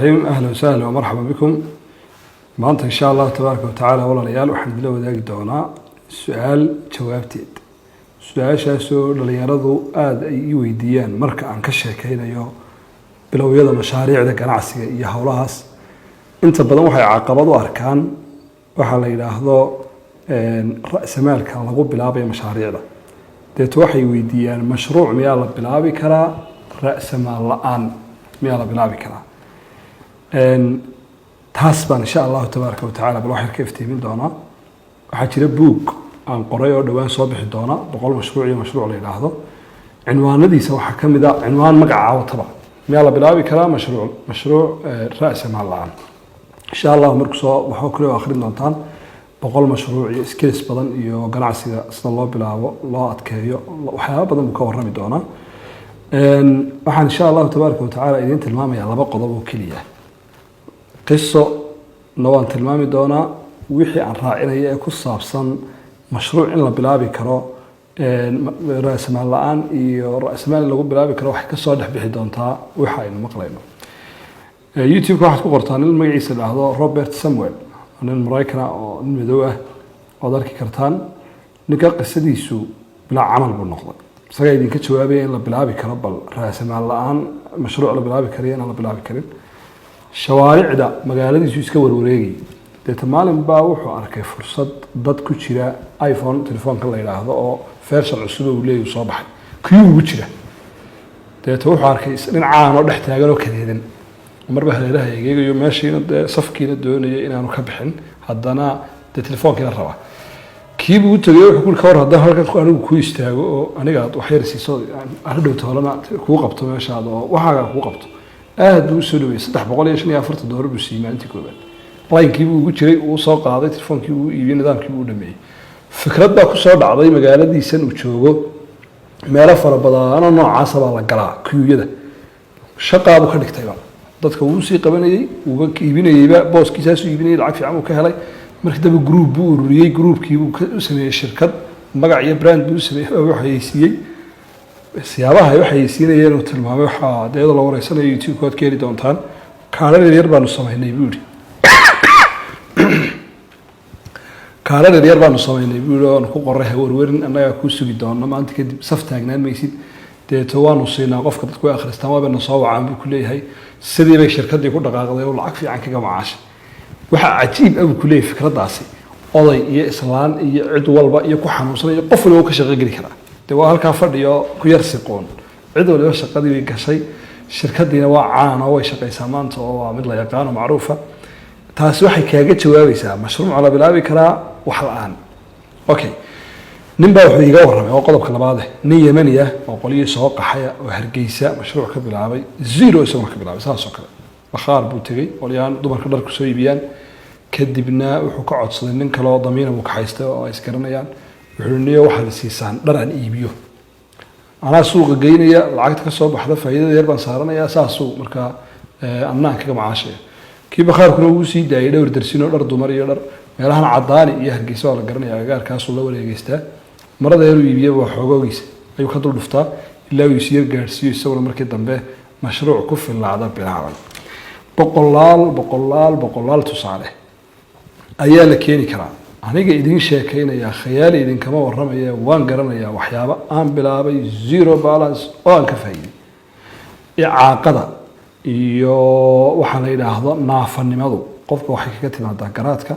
الرحيم. أهلا وسهلا ومرحبا بكم. maanta إن شاء الله تبارك وتعالى walaalayaal waxaan idila wadaagi doonaa su'aal jawaabteed. Su'aashaasoo dhalinyaradu aad ay ii weydiiyaan marka aan ka sheekaynayo bilowyada mashaariicda ganacsiga iyo hawlahaas. Inta badan waxay caqabad u arkaan waxa la yiraahdo ra'samaalka lagu bilaabayo mashaariicda. Deeto waxay weydiiyaan mashruuc miyaa la bilaabi karaa ra'samaal la'aan miyaa la bilaabi karaa. taas baan insha Allah tabaaraka wa tacaala bal waxaan ka iftiimin doonaa. Waxaa jira book aan qoray oo dhawaan soo bixi doona 100 mashruuc iyo mashruuc la yiraahdo. Cinwaanadiisa waxaa ka mid ah cinwaan magaca taba miyaa la bilaabi karaa mashruuc ra'samaal la'aan. insha Allah markuu soo waxaan kale akhrin doontaan 100 mashruuc iyo skills badan iyo ganacsiga sida loo bilaabo loo adkeeyo waxyaabo badan uu ka warrami doonaa. waxaan insha Allah tabaaraka wa tacaala idin tilmaamayaa laba qodob oo kaliya. qiso nawaan tilmaami doonaa wixii aan raacinaya ee ku saabsan mashruuc in la bilaabi karo ra'samaal la'aan iyo ra'samaal lagu bilaabi karo wax ka soo dhex bixi doontaa waxa aynu maqlayno. YouTube waxaad ku qortaan in magaciisa la yiraahdo Robert Samuel nin Mareykan oo nin madow ah oo arki kartaan ninka qisadiisu bilaa camal buu noqday. isaga idinka jawaabay in la bilaabi karo bal ra'samaal la'aan mashruuc la bilaabi kariyo in la bilaabi karin. shawaaricda magaaladiisu iska warwareegay deeta maalin baa wuxuu arkay fursad dad ku jira iPhone telefoonka la yiraahdo oo version cusub uu leeyahay soo baxay kii ugu jira deeta wuxuu arkay in caan oo dhex taagan oo kadeedan marba haleelaha eegayo meeshiina safkiina doonayay inaanu ka bixin haddana telefoonkiina raba kii buu tagay wuxuu ku war haddana halkan anigu ku istaago oo aniga wax yar siiso aan dhow toolana ku qabto meeshaada oo waxaaga ku qabto aad buu soo dhaweeyay $345 buu siiyay intii koobaad line-kii buu ugu jiray uu soo qaaday telefonkii uu iibiyay nidaamkii uu dhameeyay fikrad baa ku soo dhacday magaaladiisan uu joogo meelo fara badan oo noocaas baa la galaa kuyada shaqaadu ka dhigtayba dadka uu sii qabanayay uu iibinayayba booskiisaas uu iibinayay lacag fiican uu ka helay markii dambe group buu ururiyay groupkii uu ka sameeyay shirkad magac iyo brand buu sameeyay waxa ay siiyay siyaabaha waxay siinayeen oo tilmaamay waxa deedo la wareysanayo YouTube kood keeni doontaan kaalada yar baanu sameeynay buuri kaalada yar baanu sameeynay buuri oo ku qoray warwarin anaga ku sugi doona maanta kadib saf taagnaan maysid deeto waanu siinaa qofka dadku ay akhristaan waa bana soo wacaan buu ku leeyahay sidii bay shirkadii ku dhaqaaqday oo lacag fiican kaga macaashay waxa cajiib ah ku leeyahay fikradaasi oday iyo islaan iyo cid walba iyo ku xanuunsan iyo qof walba ka shaqo gali kara waa halka fadhiyo ku yar siqoon cid waliba shaqadii way gashay shirkadiina waa caan oo way shaqaysaa maanta oo waa mid la yaqaan oo macruufa taas waxay kaaga jawaabaysaa mashruuc la bilaabi karaa wax la'aan. okay nin baa wuxuu iga warramay oo qodobka labaad nin Yemeni ah oo qoliyo soo qaxaya oo Hargeysa mashruuc ka bilaabay zero isagoo ka bilaabay saas oo kale bakhaar buu tagay waliyaan dumarka dhar ku soo iibiyaan kadibna wuxuu ka codsaday nin kale oo damiina uu ka haystay oo ay iskaranayaan wuxuu waxa la siisaan dhar aan iibiyo ana suuqa geynaya lacagta ka soo baxda faa'iidada yar baan saaranaya saasuu marka annaan kaga macaashay kii bakhaarkuna uu sii daayay dhowr darsin oo dhar dumar iyo dhar meelahan cadaani iyo Hargeysa oo la garanaya agaarkaas uu la wareegaystaa marada yar uu iibiyo waa xogoogiisa ayuu ka dul dhuftaa ilaa uu sii gaarsiiyo isagoo markii dambe mashruuc ku filaada bilaaban boqolaal tusaale ayaa la keeni karaa. aniga idin sheekaynaya khiyaali idin kama warramaya waan garanaya waxyaabo aan bilaabay zero balance oo aan ka faa'iiday caaqada iyo waxa la yiraahdo naafanimadu qofka waxay kaga timaadaa garaadka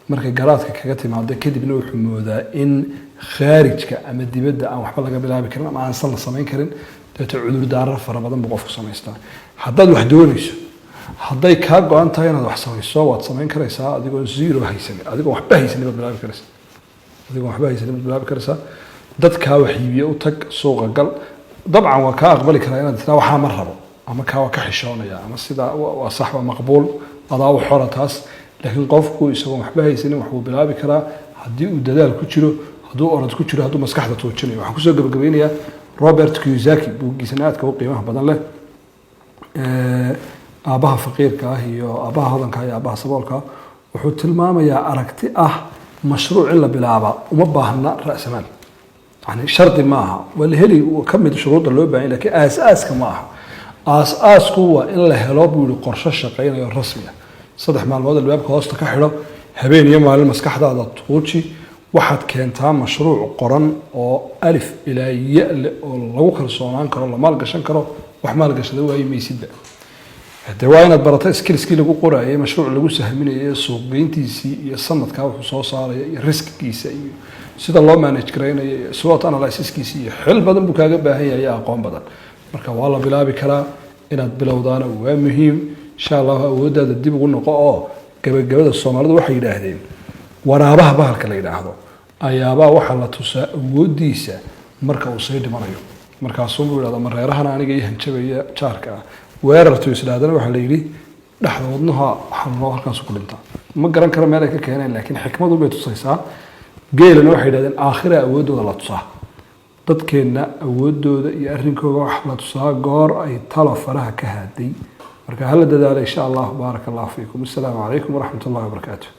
markay garaadka kaga timaado kadibna wuxuu moodaa in khaarijka ama dibadda aan waxba laga bilaabi karin ama aan san samayn karin dadka cudur daarar fara badan buu qofku samaystaa haddaad wax doonayso hadday ka go'an tahay inaad wax samayso waad samayn karaysaa adigoo zero haysan adigoo waxba haysan bilaabi karaysaa bilaabi karaysaa dadka wax iibiyo u tag suuqa gal dabcan waa ka aqbali karaa inaad taa waxa ma rabo ama ka ka xishoonaya ama sida waa sax waa maqbuul adaa wax xorataas laakiin qofku isagoo waxba haysan wax uu bilaabi karaa haddii uu dadaal ku jiro hadduu orod ku jiro hadduu maskaxda toojinayo waxaan ku soo gabagabeynayaa Robert Kiyosaki buugiisanaadka oo qiimaha badan leh aabaha faqiirka ah iyo aabaha hodanka iyo aabaha saboolka wuxuu tilmaamayaa aragti ah mashruuc in la bilaaba uma baahna ra'samaal يعني شرط معها والهلي وكمل شروط اللي بقى لكن أساس كماها aas-aasku waa in la helo buu yihi qorshe shaqaynayo rasmi ah 3 maalmood albaabka hoosta ka xidho habeen iyo maalin maskaxdaada tuuji waxaad keentaa mashruuc qoran oo alif ilaa ya oo lagu kalsoonaan karo la maalgashan karo wax maalgashada waayo maysidba hadee waa inaad barato skillskii lagu qoraayay mashruuc lagu sahminayo suuqgeyntiisii iyo sanadka wuxuu soo saaraya iyo riskigiisa iyo sida loo manage gareynayo iyo SWOT analysiskiisa iyo xil badan buu kaaga baahan yahay aqoon badan marka waa la bilaabi karaa inaad bilowdaana waa muhiim insha Allah awoodaada dib ugu noqo oo gabagabada Soomaalidu waxay yiraahdeen waraabaha bahalka la yiraahdo ayaaba waxa la tusaa awoodiisa marka uu soo dhimanayo markaasuu uu yiraahdo mareerahan aniga iyo hanjabaya jaarka weerartu islaadana waxa la yiri dhaxdoodnaha xalmo halkaas ku dhinta ma garan karo meel ay ka keeneen laakiin xikmadu bay tusaysaa geelana waxay yiraahdeen aakhira awoodooda la tusaa dadkeena awoodooda iyo arrinkooda wax la tusaa goor ay talo faraha ka haaday marka hal dadaal insha Allah barakallahu fiikum assalamu alaykum wa rahmatullahi wa barakatuh